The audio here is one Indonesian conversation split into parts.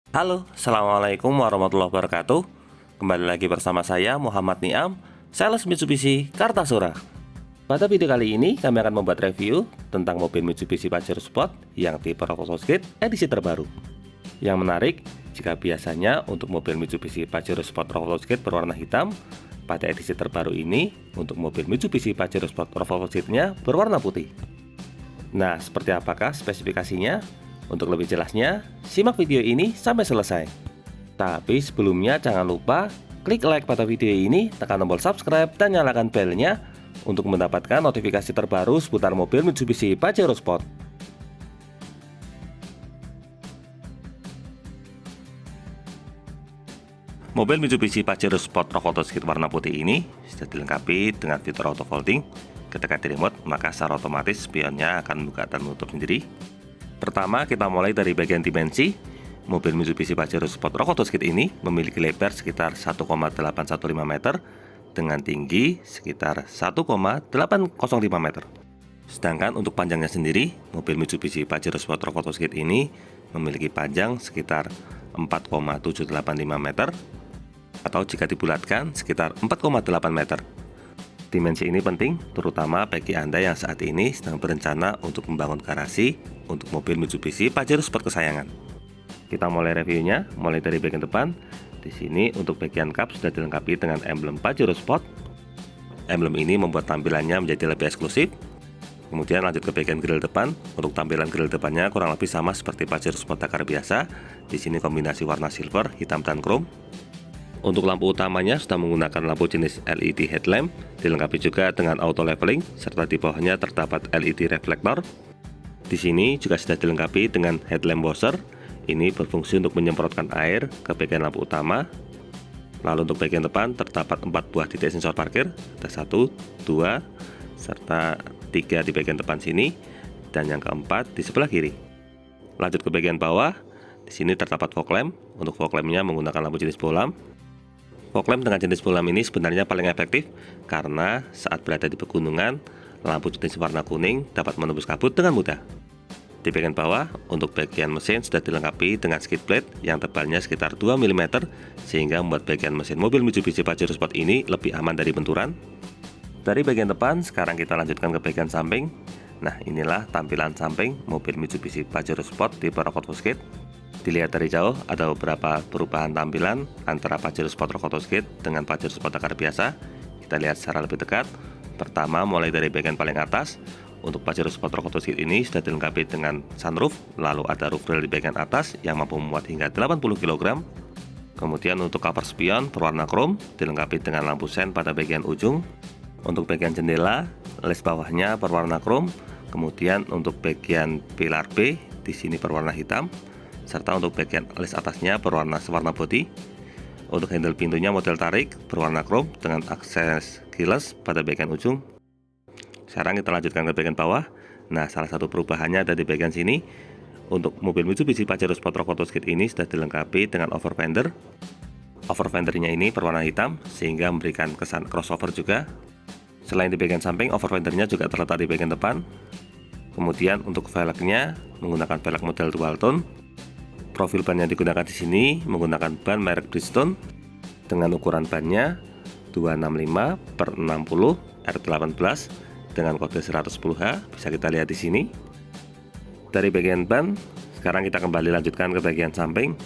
Halo, Assalamualaikum warahmatullahi wabarakatuh. Kembali lagi bersama saya Muhammad Niam, sales Mitsubishi Kartasura. Pada video kali ini kami akan membuat review tentang mobil Mitsubishi Pajero Sport yang tipe Road edisi terbaru. Yang menarik, jika biasanya untuk mobil Mitsubishi Pajero Sport Road berwarna hitam, pada edisi terbaru ini untuk mobil Mitsubishi Pajero Sport Road-nya berwarna putih. Nah, seperti apakah spesifikasinya? Untuk lebih jelasnya, simak video ini sampai selesai. Tapi sebelumnya jangan lupa klik like pada video ini, tekan tombol subscribe dan nyalakan belnya untuk mendapatkan notifikasi terbaru seputar mobil Mitsubishi Pajero Sport. Mobil Mitsubishi Pajero Sport Road warna putih ini sudah dilengkapi dengan fitur auto folding. Ketika di remote, maka secara otomatis spionnya akan membuka dan menutup sendiri. Pertama, kita mulai dari bagian dimensi. Mobil Mitsubishi Pajero Sport Road ini memiliki lebar sekitar 1,815 meter dengan tinggi sekitar 1,805 meter. Sedangkan untuk panjangnya sendiri, mobil Mitsubishi Pajero Sport Road ini memiliki panjang sekitar 4,785 meter atau jika dibulatkan sekitar 4,8 meter. Dimensi ini penting, terutama bagi Anda yang saat ini sedang berencana untuk membangun garasi untuk mobil Mitsubishi Pajero Sport kesayangan. Kita mulai reviewnya, mulai dari bagian depan. Di sini untuk bagian kap sudah dilengkapi dengan emblem Pajero Sport. Emblem ini membuat tampilannya menjadi lebih eksklusif. Kemudian lanjut ke bagian grill depan. Untuk tampilan grill depannya kurang lebih sama seperti Pajero Sport Dakar biasa. Di sini kombinasi warna silver, hitam dan chrome. Untuk lampu utamanya sudah menggunakan lampu jenis LED headlamp, dilengkapi juga dengan auto leveling, serta di bawahnya terdapat LED reflektor. Di sini juga sudah dilengkapi dengan headlamp washer. Ini berfungsi untuk menyemprotkan air ke bagian lampu utama. Lalu untuk bagian depan terdapat 4 buah titik sensor parkir, ada 1, 2, serta 3 di bagian depan sini, dan yang keempat di sebelah kiri. Lanjut ke bagian bawah, di sini terdapat fog lamp. Untuk fog lampnya menggunakan lampu jenis bolam. Fog lamp dengan jenis bolam ini sebenarnya paling efektif karena saat berada di pegunungan, lampu jenis warna kuning dapat menembus kabut dengan mudah. Di bagian bawah, untuk bagian mesin sudah dilengkapi dengan skid plate yang tebalnya sekitar 2 mm sehingga membuat bagian mesin mobil Mitsubishi Pajero Sport ini lebih aman dari benturan. Dari bagian depan, sekarang kita lanjutkan ke bagian samping. Nah, inilah tampilan samping mobil Mitsubishi Pajero Sport tipe Road. Dilihat dari jauh, ada beberapa perubahan tampilan antara Pajero Sport Road dengan Pajero Sport Dakar biasa. Kita lihat secara lebih dekat. Pertama, mulai dari bagian paling atas. Untuk Pajero Sport Road ini sudah dilengkapi dengan sunroof, lalu ada roof rail di bagian atas yang mampu memuat hingga 80 kg. Kemudian untuk cover spion berwarna chrome, dilengkapi dengan lampu sen pada bagian ujung. Untuk bagian jendela, les bawahnya berwarna chrome. Kemudian untuk bagian pilar B, di sini berwarna hitam. Serta untuk bagian alis atasnya berwarna sewarna body. Untuk handle pintunya model tarik berwarna chrome dengan akses keyless pada bagian ujung. Sekarang kita lanjutkan ke bagian bawah. Nah, salah satu perubahannya ada di bagian sini. Untuk mobil Mitsubishi Pajero Sport Road ini sudah dilengkapi dengan over fender. Over fendernya ini berwarna hitam sehingga memberikan kesan crossover juga. Selain di bagian samping, over fendernya juga terletak di bagian depan. Kemudian untuk velgnya menggunakan velg model dual tone. Profil ban yang digunakan di sini menggunakan ban merek Bridgestone dengan ukuran bannya 265/60 R18 dengan kode 110H, bisa kita lihat di sini. Dari bagian ban, sekarang kita kembali lanjutkan ke bagian samping.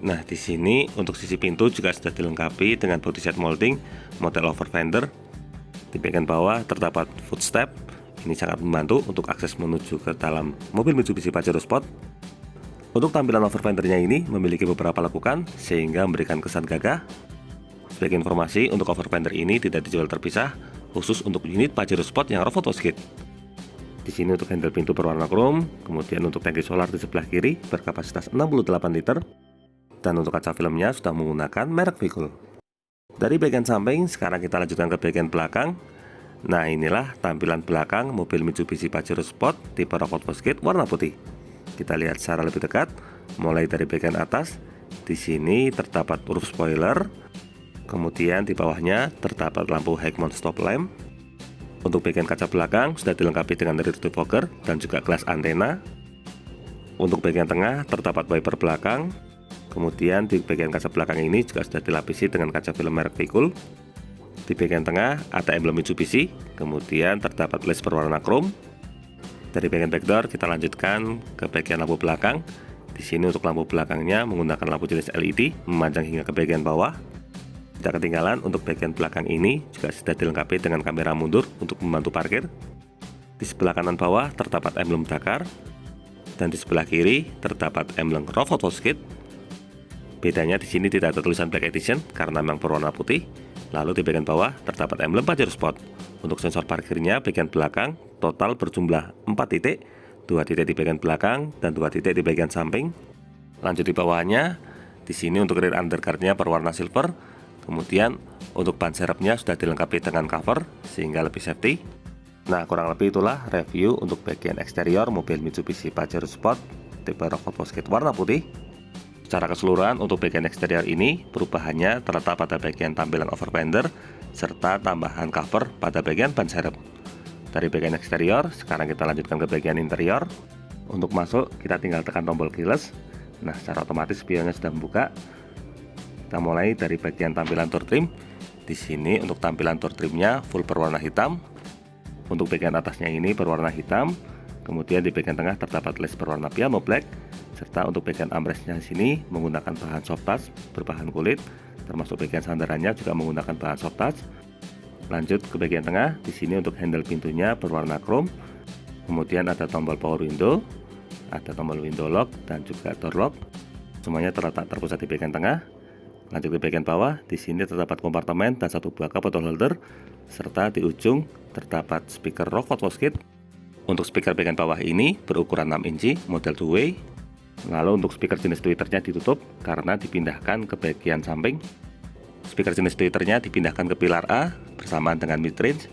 Nah, di sini untuk sisi pintu juga sudah dilengkapi dengan body set molding model over fender. Di bagian bawah terdapat footstep. Ini sangat membantu untuk akses menuju ke dalam mobil Mitsubishi Pajero Sport. Untuk tampilan over fendernya ini memiliki beberapa lekukan sehingga memberikan kesan gagah. Sebagai informasi, untuk over fender ini tidak dijual terpisah, khusus untuk unit Pajero Sport yang Road. Di sini untuk handle pintu berwarna chrome, kemudian untuk tangki solar di sebelah kiri berkapasitas 68 liter, dan untuk kaca filmnya sudah menggunakan merek Vicul. Dari bagian samping, sekarang kita lanjutkan ke bagian belakang. Nah, inilah tampilan belakang mobil Mitsubishi Pajero Sport tipe Road warna putih. Kita lihat secara lebih dekat, mulai dari bagian atas. Di sini terdapat roof spoiler. Kemudian di bawahnya terdapat lampu high mount stop lamp. Untuk bagian kaca belakang sudah dilengkapi dengan rear defogger dan juga glass antena. Untuk bagian tengah terdapat wiper belakang. Kemudian di bagian kaca belakang ini juga sudah dilapisi dengan kaca film merek Vehicle. Di bagian tengah ada emblem Mitsubishi, kemudian terdapat led berwarna chrome. Dari bagian backdoor kita lanjutkan ke bagian lampu belakang. Di sini untuk lampu belakangnya menggunakan lampu jenis LED memanjang hingga ke bagian bawah. Tidak ketinggalan, untuk bagian belakang ini juga sudah dilengkapi dengan kamera mundur untuk membantu parkir. Di sebelah kanan bawah terdapat emblem Dakar, dan di sebelah kiri terdapat emblem Raw Photo Skate. Bedanya di sini tidak ada tulisan Black Edition karena memang berwarna putih. Lalu di bagian bawah terdapat emblem Pajero Sport. Untuk sensor parkirnya bagian belakang total berjumlah 4 titik, 2 titik di bagian belakang dan 2 titik di bagian samping. Lanjut di bawahnya, di sini untuk rear underguardnya berwarna silver. Kemudian untuk ban serepnya sudah dilengkapi dengan cover sehingga lebih safety. Nah, kurang lebih itulah review untuk bagian eksterior mobil Mitsubishi Pajero Sport tipe Raw Photo Skate warna putih. Secara keseluruhan untuk bagian eksterior ini perubahannya terletak pada bagian tampilan over fender serta tambahan cover pada bagian ban serep. Dari bagian eksterior, sekarang kita lanjutkan ke bagian interior. Untuk masuk, kita tinggal tekan tombol keyless. Nah, secara otomatis spionnya sudah membuka. Kita mulai dari bagian tampilan door trim. Di sini untuk tampilan door trimnya full berwarna hitam. Untuk bagian atasnya ini berwarna hitam. Kemudian di bagian tengah terdapat led berwarna piano black. Serta untuk bagian armrestnya sini menggunakan bahan soft touch berbahan kulit. Termasuk bagian sandarannya juga menggunakan bahan soft touch. Lanjut ke bagian tengah. Di sini untuk handle pintunya berwarna chrome. Kemudian ada tombol power window, ada tombol window lock dan juga door lock. Semuanya terletak terpusat di bagian tengah. Lanjut ke bagian bawah, di sini terdapat kompartemen dan satu buah cup bottle holder, serta di ujung terdapat speaker Raw Photo Skate. Untuk speaker bagian bawah ini berukuran 6 inci, model two-way. Lalu untuk speaker jenis tweeternya ditutup karena dipindahkan ke bagian samping. Speaker jenis tweeternya dipindahkan ke pilar A bersamaan dengan mid-range.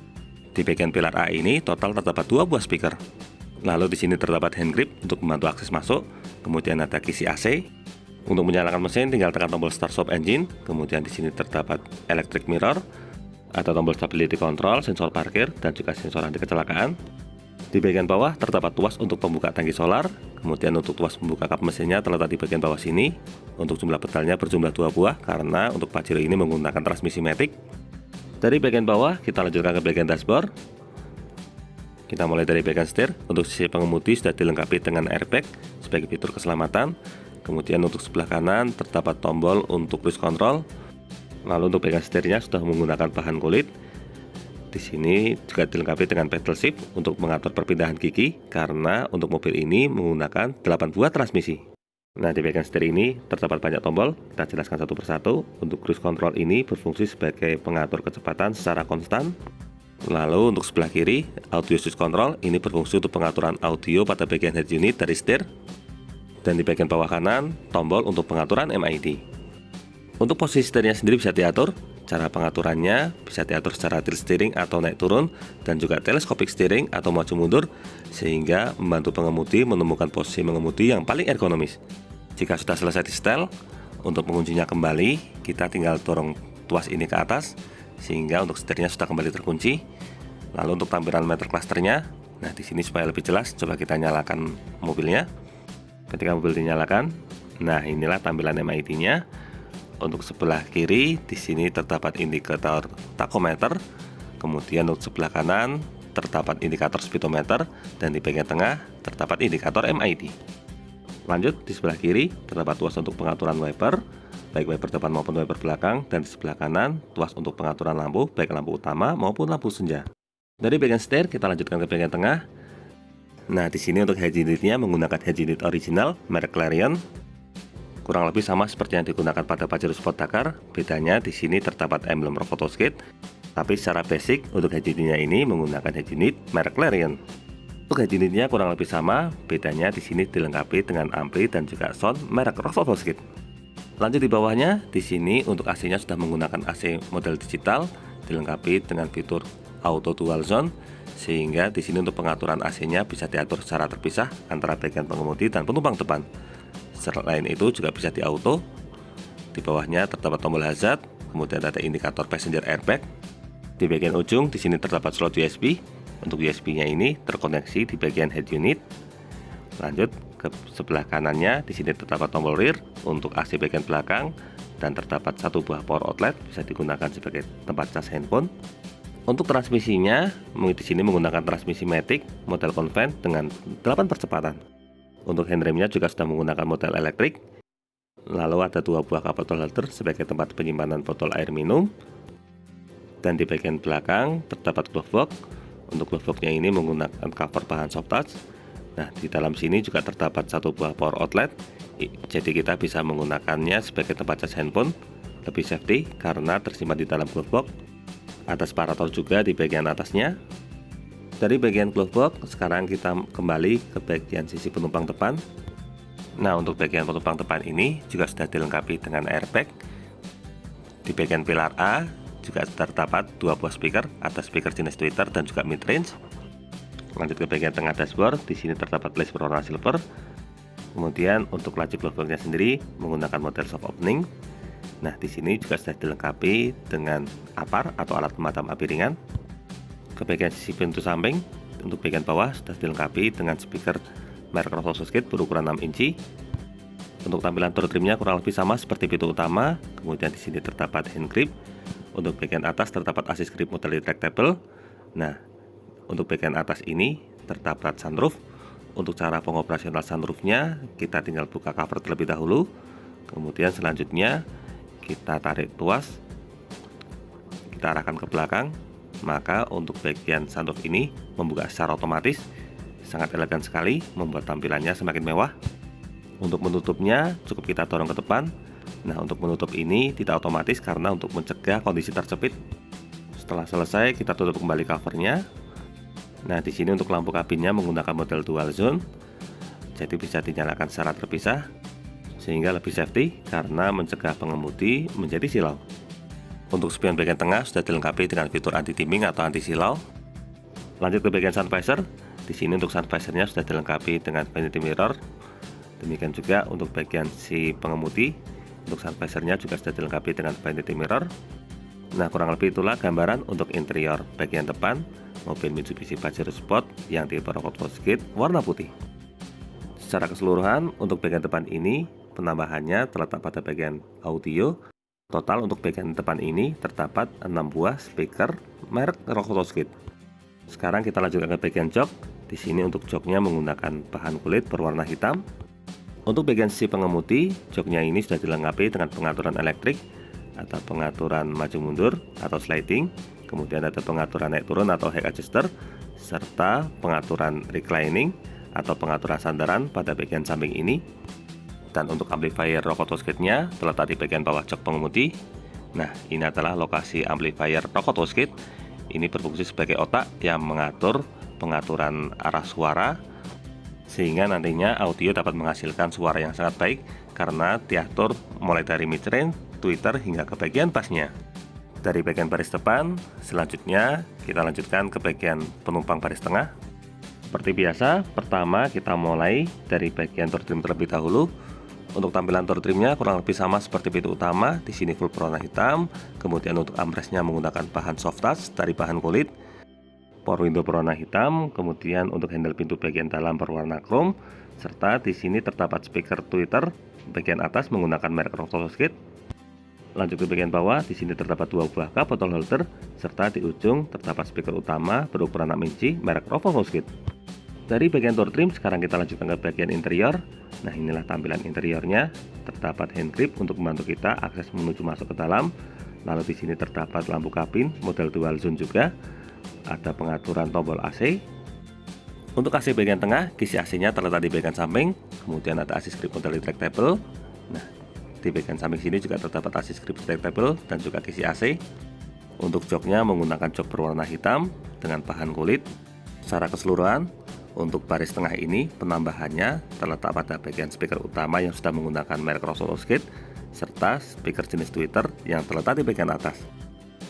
Di bagian pilar A ini total terdapat 2 buah speaker. Lalu di sini terdapat hand grip untuk membantu akses masuk. Kemudian ada kisi AC. Untuk menyalakan mesin tinggal tekan tombol start stop engine. Kemudian di sini terdapat electric mirror, ada tombol stability control, sensor parkir dan juga sensor anti kecelakaan. Di bagian bawah terdapat tuas untuk pembuka tangki solar. Kemudian untuk tuas pembuka kap mesinnya terletak di bagian bawah sini. Untuk jumlah pedalnya berjumlah 2 buah karena untuk Pajero ini menggunakan transmisi matic. Dari bagian bawah kita lanjutkan ke bagian dashboard. Kita mulai dari bagian setir. Untuk sisi pengemudi sudah dilengkapi dengan airbag sebagai fitur keselamatan. Kemudian untuk sebelah kanan terdapat tombol untuk cruise control. Lalu untuk bagian setirnya sudah menggunakan bahan kulit. Di sini juga dilengkapi dengan pedal shift untuk mengatur perpindahan gigi karena untuk mobil ini menggunakan 8 buah transmisi. Nah, di bagian setir ini terdapat banyak tombol. Kita jelaskan satu persatu. Untuk cruise control ini berfungsi sebagai pengatur kecepatan secara konstan. Lalu untuk sebelah kiri, audio switch control ini berfungsi untuk pengaturan audio pada bagian head unit dari setir. Dan di bagian bawah kanan, tombol untuk pengaturan MID. Untuk posisi setirnya sendiri bisa diatur. Cara pengaturannya bisa diatur secara tilt steering atau naik turun, dan juga telescopic steering atau maju mundur, sehingga membantu pengemudi menemukan posisi mengemudi yang paling ergonomis. Jika sudah selesai di setel, untuk menguncinya kembali, kita tinggal dorong tuas ini ke atas, sehingga untuk setirnya sudah kembali terkunci. Lalu untuk tampilan meter clusternya, nah di sini supaya lebih jelas, coba kita nyalakan mobilnya. Ketika mobil dinyalakan, nah inilah tampilan MID-nya. Untuk sebelah kiri, di sini terdapat indikator tachometer. Kemudian untuk sebelah kanan terdapat indikator speedometer, dan di bagian tengah terdapat indikator MID. Lanjut di sebelah kiri terdapat tuas untuk pengaturan wiper, baik wiper depan maupun wiper belakang, dan di sebelah kanan tuas untuk pengaturan lampu, baik lampu utama maupun lampu senja. Dari bagian setir kita lanjutkan ke bagian tengah. Nah, di sini untuk head unitnya menggunakan head unit original merek Clarion. Kurang lebih sama seperti yang digunakan pada Pajero Sport Dakar. Bedanya di sini terdapat emblem Raw Photo Skate. Tapi secara basic untuk head unitnya ini menggunakan head unit merek Clarion. Untuk head unitnya kurang lebih sama. Bedanya di sini dilengkapi dengan ampli dan juga sound merek Raw Photo Skate. Lanjut di bawahnya, di sini untuk AC-nya sudah menggunakan AC model digital, dilengkapi dengan fitur auto dual zone. Sehingga di sini untuk pengaturan AC-nya bisa diatur secara terpisah antara bagian pengemudi dan penumpang depan. Selain itu juga bisa di auto. Di bawahnya terdapat tombol hazard, kemudian ada indikator passenger airbag. Di bagian ujung di sini terdapat slot USB. Untuk USB-nya ini terkoneksi di bagian head unit. Lanjut ke sebelah kanannya di sini terdapat tombol rear untuk AC bagian belakang dan terdapat satu buah power outlet bisa digunakan sebagai tempat cas handphone. Untuk transmisinya, di sini menggunakan transmisi matic model convent dengan 8 percepatan. Untuk handremnya juga sudah menggunakan model elektrik. Lalu ada dua buah cup bottle holder sebagai tempat penyimpanan botol air minum. Dan di bagian belakang terdapat glove box. Untuk glove boxnya ini menggunakan cover bahan soft touch. Nah, di dalam sini juga terdapat satu buah power outlet. Jadi kita bisa menggunakannya sebagai tempat cas handphone. Lebih safety karena tersimpan di dalam glove box. Ada separator juga di bagian atasnya. Dari bagian glove box, sekarang kita kembali ke bagian sisi penumpang depan. Nah, untuk bagian penumpang depan ini juga sudah dilengkapi dengan airbag. Di bagian pilar A juga terdapat dua buah speaker, ada speaker jenis tweeter dan juga mid range. Lanjut ke bagian tengah dashboard, di sini terdapat list berwarna silver. Kemudian untuk laci glove boxnya sendiri menggunakan model soft opening. Nah, di sini juga sudah dilengkapi dengan APAR atau alat pemadam api ringan. Ke bagian sisi pintu samping, untuk bagian bawah sudah dilengkapi dengan speaker merek Rockosskit berukuran 6 inci. Untuk tampilan door trimnya kurang lebih sama seperti pintu utama. Kemudian di sini terdapat hand grip. Untuk bagian atas terdapat assist grip model retractable. Nah, untuk bagian atas ini terdapat sunroof. Untuk cara pengoperasional sunroofnya, kita tinggal buka cover terlebih dahulu. Kemudian selanjutnya kita tarik tuas, kita arahkan ke belakang, maka untuk bagian sunroof ini membuka secara otomatis, sangat elegan sekali, membuat tampilannya semakin mewah. Untuk menutupnya cukup kita dorong ke depan. Nah, untuk menutup ini tidak otomatis karena untuk mencegah kondisi terjepit. Setelah selesai kita tutup kembali covernya. Nah, di sini untuk lampu kabinnya menggunakan model dual zone, jadi bisa dinyalakan secara terpisah sehingga lebih safety karena mencegah pengemudi menjadi silau. Untuk spion bagian tengah sudah dilengkapi dengan fitur anti dimming atau anti silau. Lanjut ke bagian sun visor. Di sini untuk sun visornya sudah dilengkapi dengan vanity mirror. Demikian juga untuk bagian si pengemudi. Untuk sun visornya juga sudah dilengkapi dengan vanity mirror. Nah, kurang lebih itulah gambaran untuk interior bagian depan mobil Mitsubishi Pajero Sport yang tipe Rockosskit warna putih. Secara keseluruhan untuk bagian depan ini penambahannya terletak pada bagian audio. Total untuk bagian depan ini terdapat 6 buah speaker merek Rockosskit. Sekarang kita lanjutkan ke bagian jok. Di sini untuk joknya menggunakan bahan kulit berwarna hitam. Untuk bagian sisi pengemudi, joknya ini sudah dilengkapi dengan pengaturan elektrik, ada pengaturan maju mundur atau sliding, kemudian ada pengaturan naik turun atau height adjuster, serta pengaturan reclining atau pengaturan sandaran pada bagian samping ini. Dan untuk amplifier Rockosskit-nya terletak di bagian bawah jok pengemudi. Nah, ini adalah lokasi amplifier Rockosskit. Ini berfungsi sebagai otak yang mengatur pengaturan arah suara, sehingga nantinya audio dapat menghasilkan suara yang sangat baik karena diatur mulai dari mid range, tweeter hingga ke bagian bassnya. Dari bagian baris depan, selanjutnya kita lanjutkan ke bagian penumpang baris tengah. Seperti biasa, pertama kita mulai dari bagian door trim terlebih dahulu. Untuk tampilan door trimnya kurang lebih sama seperti pintu utama, di sini full berwarna hitam. Kemudian untuk armrestnya menggunakan bahan soft touch dari bahan kulit. Power window berwarna hitam, kemudian untuk handle pintu bagian dalam berwarna chrome, serta di sini terdapat speaker tweeter bagian atas menggunakan merek Rockosskit. Lanjut ke bagian bawah, di sini terdapat dua buah cup bottle holder, serta di ujung terdapat speaker utama berukuran 6 inci merek Rockosskit. Dari bagian door trim, sekarang kita lanjutkan ke bagian interior. Nah, inilah tampilan interiornya. Terdapat hand grip untuk membantu kita akses menuju masuk ke dalam. Lalu di sini terdapat lampu kabin model dual zone juga. Ada pengaturan tombol AC. Untuk AC bagian tengah, kisi AC-nya terletak di bagian samping. Kemudian ada assist grip model retractable. Nah, di bagian samping sini juga terdapat assist grip retractable dan juga kisi AC. Untuk joknya menggunakan jok berwarna hitam dengan bahan kulit. Secara keseluruhan, untuk baris tengah ini penambahannya terletak pada bagian speaker utama yang sudah menggunakan merek Rockosskit, serta speaker jenis tweeter yang terletak di bagian atas.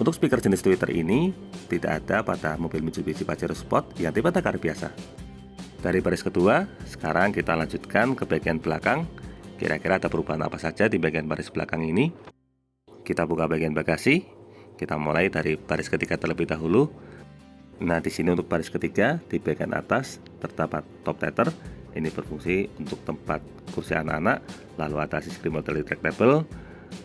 Untuk speaker jenis tweeter ini tidak ada pada mobil Mitsubishi Pajero Sport yang tipe Dakar biasa. Dari baris kedua, sekarang kita lanjutkan ke bagian belakang. Kira-kira ada perubahan apa saja di bagian baris belakang ini? Kita buka bagian bagasi. Kita mulai dari baris ketiga terlebih dahulu. Nah, di sini untuk baris ketiga di bagian atas terdapat top tether Ini berfungsi untuk tempat kursi anak-anak, lalu ada sistem remote retractable,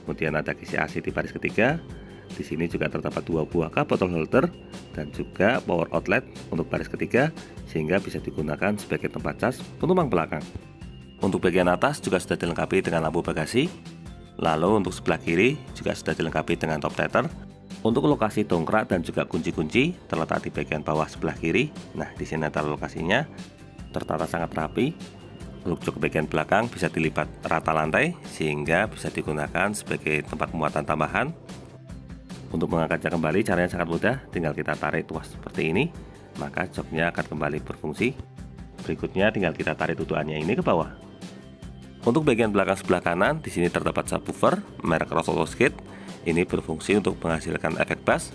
kemudian ada kisi AC di baris ketiga. Di sini juga terdapat 2 buah cup bottle holder dan juga power outlet untuk baris ketiga, sehingga bisa digunakan sebagai tempat cas penumpang belakang. Untuk bagian atas juga sudah dilengkapi dengan lampu bagasi. Lalu untuk sebelah kiri juga sudah dilengkapi dengan top tether. Untuk lokasi dongkrak dan juga kunci-kunci terletak di bagian bawah sebelah kiri. Nah, di sini ada lokasinya, tertata sangat rapi. Untuk jok bagian belakang bisa dilipat rata lantai sehingga bisa digunakan sebagai tempat muatan tambahan. Untuk mengangkatnya kembali caranya sangat mudah, tinggal kita tarik tuas seperti ini, maka joknya akan kembali berfungsi. Berikutnya tinggal kita tarik tutupannya ini ke bawah. Untuk bagian belakang sebelah kanan, di sini terdapat subwoofer merek Rototoscape. Ini berfungsi untuk menghasilkan efek bass,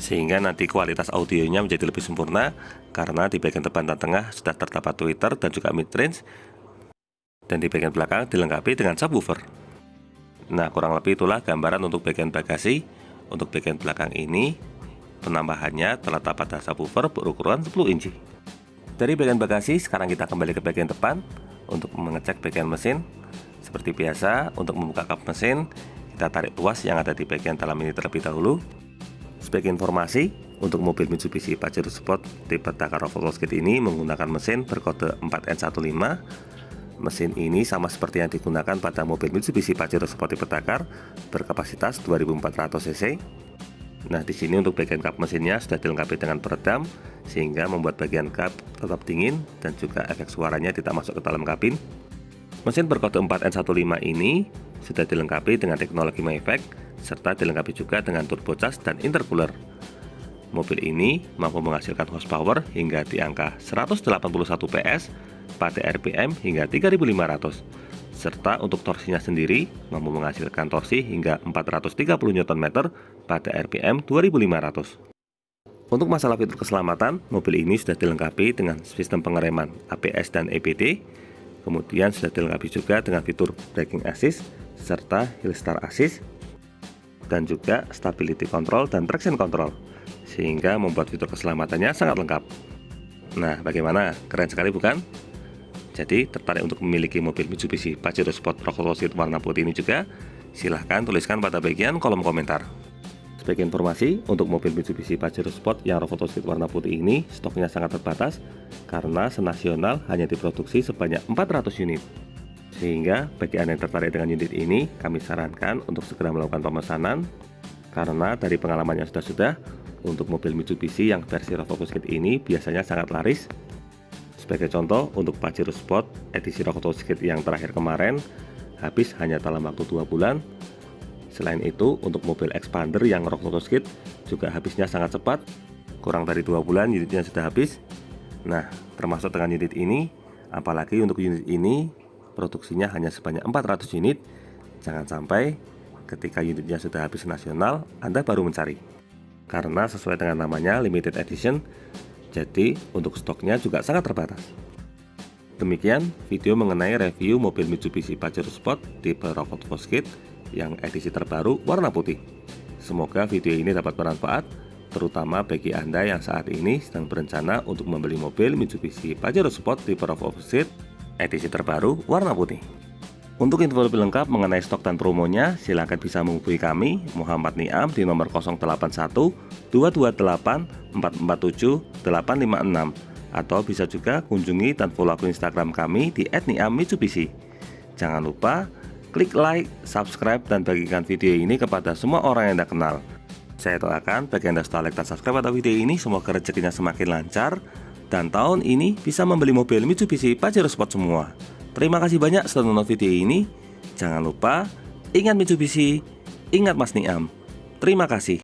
sehingga nanti kualitas audionya menjadi lebih sempurna karena di bagian depan dan tengah sudah terdapat tweeter dan juga mid-range, dan di bagian belakang dilengkapi dengan subwoofer. Nah, kurang lebih itulah gambaran untuk bagian bagasi. Untuk bagian belakang ini penambahannya terletak pada subwoofer berukuran 10 inci. Dari bagian bagasi, sekarang kita kembali ke bagian depan untuk mengecek bagian mesin. Seperti biasa, untuk membuka kap mesin, kita tarik tuas yang ada di bagian dalam ini terlebih dahulu. Sebagai informasi, untuk mobil Mitsubishi Pajero Sport tipe Dakar Off-Road Kit ini menggunakan mesin berkode 4N15. Mesin ini sama seperti yang digunakan pada mobil Mitsubishi Pajero Sport tipe Dakar berkapasitas 2400 cc. Nah, di sini untuk bagian kap mesinnya sudah dilengkapi dengan peredam sehingga membuat bagian kap tetap dingin dan juga efek suaranya tidak masuk ke dalam kabin. Mesin berkode 4N15 ini sudah dilengkapi dengan teknologi Mayfac serta dilengkapi juga dengan turbocharge dan intercooler. Mobil ini mampu menghasilkan horsepower hingga di angka 181 PS pada RPM hingga 3500, serta untuk torsinya sendiri mampu menghasilkan torsi hingga 430 Nm pada RPM 2500. Untuk masalah fitur keselamatan, mobil ini sudah dilengkapi dengan sistem pengereman ABS dan EBD, kemudian sudah dilengkapi juga dengan fitur braking assist serta hill start assist, dan juga stability control dan traction control, sehingga membuat fitur keselamatannya sangat lengkap. Nah, bagaimana? Keren sekali bukan? Jadi, tertarik untuk memiliki mobil Mitsubishi Pajero Sport Rock Seat warna putih ini juga? Silahkan tuliskan pada bagian kolom komentar. Sebagai informasi, untuk mobil Mitsubishi Pajero Sport yang Rock Seat warna putih ini stoknya sangat terbatas karena senasional hanya diproduksi sebanyak 400 unit. Sehingga bagi Anda yang tertarik dengan unit ini, kami sarankan untuk segera melakukan pemesanan karena dari pengalaman yang sudah untuk mobil Mitsubishi yang versi Rock Kit ini biasanya sangat laris. Sebagai contoh, untuk Pajero Sport edisi Rock Kit yang terakhir kemarin habis hanya dalam waktu 2 bulan. Selain itu, untuk mobil Expander yang Rock Kit juga habisnya sangat cepat, kurang dari 2 bulan unitnya sudah habis. Nah, termasuk dengan unit ini, apalagi untuk unit ini produksinya hanya sebanyak 400 unit. Jangan sampai ketika unitnya sudah habis nasional, Anda baru mencari. Karena sesuai dengan namanya limited edition, jadi untuk stoknya juga sangat terbatas. Demikian video mengenai review mobil Mitsubishi Pajero Sport tipe Rock Kit yang edisi terbaru warna putih. Semoga video ini dapat bermanfaat, terutama bagi Anda yang saat ini sedang berencana untuk membeli mobil Mitsubishi Pajero Sport tipe Rock Kit edisi terbaru warna putih. Untuk info lebih lengkap mengenai stok dan promonya, silakan bisa menghubungi kami, Muhammad Niam, di nomor 081 228 447 856, atau bisa juga kunjungi dan follow akun Instagram kami di @niammitsubishi. Jangan lupa klik like, subscribe, dan bagikan video ini kepada semua orang yang Anda kenal. Saya doakan bagi Anda setelah like dan subscribe pada video ini, semoga rezekinya semakin lancar dan tahun ini bisa membeli mobil Mitsubishi Pajero Sport semua. Terima kasih banyak sudah nonton video ini. Jangan lupa, ingat Mitsubishi, ingat Mas Niam. Terima kasih.